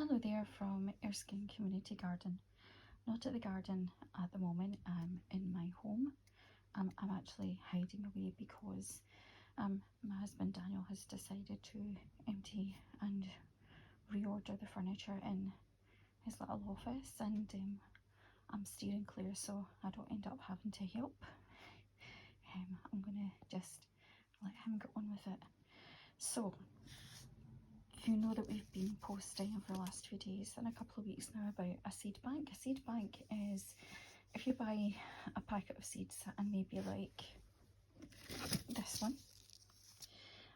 Hello there from Erskine Community Garden. Not at the garden at the moment, I'm in my home. I'm actually hiding away because my husband Daniel has decided to empty and reorder the furniture in his little office, and I'm steering clear so I don't end up having to help. I'm gonna just let him get on with it. So you know that we've been posting over the last few days and a couple of weeks now about a seed bank. A seed bank is if you buy a packet of seeds, and maybe like this one,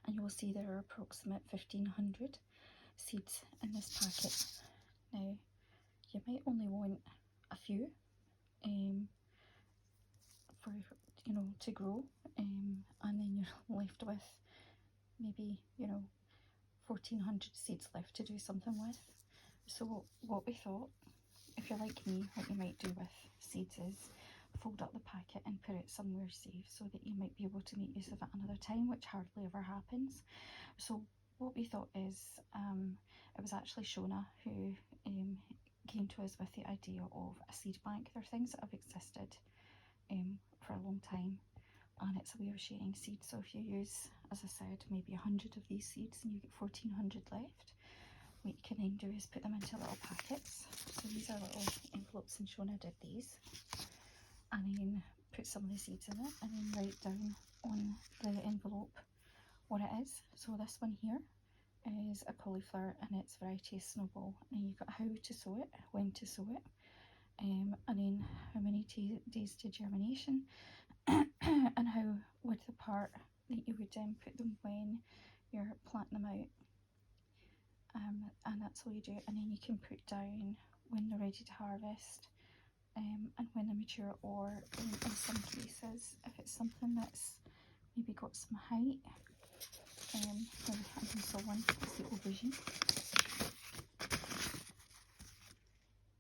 and you will see there are approximate 1500 seeds in this packet. Now you might only want a few for to grow, and then you're left with maybe 1400 seeds left to do something with. So what we thought, if you're like me, what you might do with seeds is fold up the packet and put it somewhere safe so that you might be able to make use of it another time, which hardly ever happens. So what we thought is, it was actually Shona who came to us with the idea of a seed bank. They're things that have existed for a long time, and it's a way of sharing seeds. So if you use, as I said, maybe 100 of these seeds and you get 1400 left, what you can then do is put them into little packets. So these are little envelopes, and Shona did these, and then put some of the seeds in it and then write down on the envelope what it is. So this one here is a cauliflower and its variety is snowball, and you've got how to sow it, when to sow it, and then how many days to germination, and how width apart that you would put them when you're planting them out, and that's all you do. And then you can put down when they're ready to harvest, and when they're mature, or in some cases if it's something that's maybe got some height, and so on, it's the aubergine,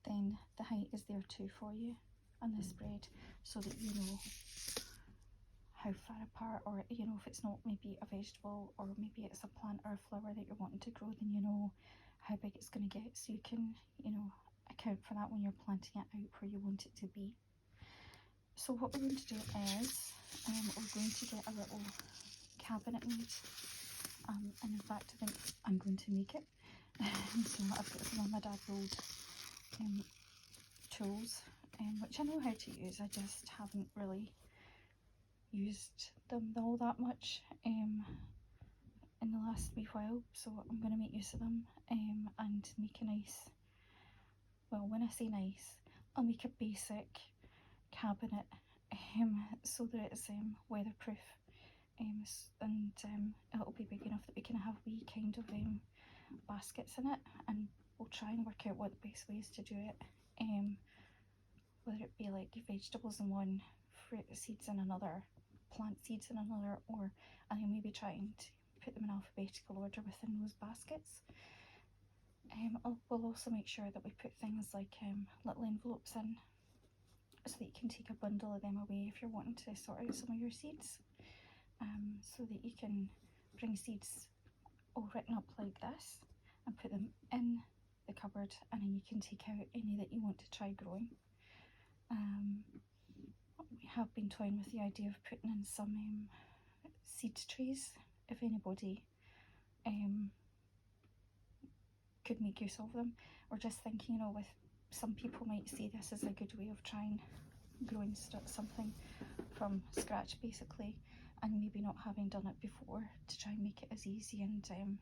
then the height is there too for you on the spread, so that you know how far apart, or if it's not maybe a vegetable, or maybe it's a plant or a flower that you're wanting to grow, then you know how big it's going to get, so you can account for that when you're planting it out where you want it to be. So what we're going to do is we're going to get a little cabinet made, and in fact I think I'm going to make it. So I've got some of my dad's old tools, which I know how to use, I just haven't really used them all that much in the last wee while, so I'm going to make use of them and make a nice, well, when I say nice, I'll make a basic cabinet so that it's weatherproof, and it'll be big enough that we can have wee kind of baskets in it, and we'll try and work out what the best way is to do it, whether it be like vegetables in one, fruit seeds in another, plant seeds in another, or and then maybe trying to put them in alphabetical order within those baskets. We'll also make sure that we put things like little envelopes in, so that you can take a bundle of them away if you're wanting to sort out some of your seeds, so that you can bring seeds all written up like this and put them in the cupboard, and then you can take out any that you want to try growing. We have been toying with the idea of putting in some seed trays if anybody could make use of them. We're just thinking, with some people might see this as a good way of trying growing something from scratch basically, and maybe not having done it before, to try and make it as easy and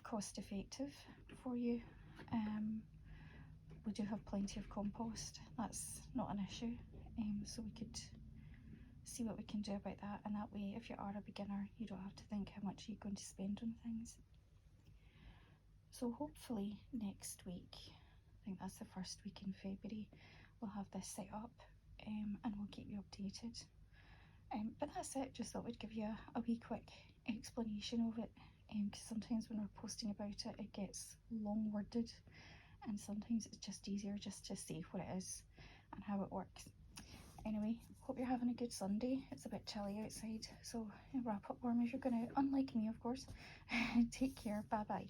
cost effective for you. We do have plenty of compost, that's not an issue, so we could see what we can do about that, and that way if you are a beginner you don't have to think how much you're going to spend on things. So hopefully next week, I think that's the first week in February, we'll have this set up, and we'll keep you updated. But that's it, just thought we'd give you a wee quick explanation of it, because sometimes when we're posting about it, it gets long worded, and sometimes it's just easier just to say what it is and how it works. Anyway, hope you're having a good Sunday. It's a bit chilly outside, so wrap up warm if you're going out, unlike me of course. Take care, bye bye.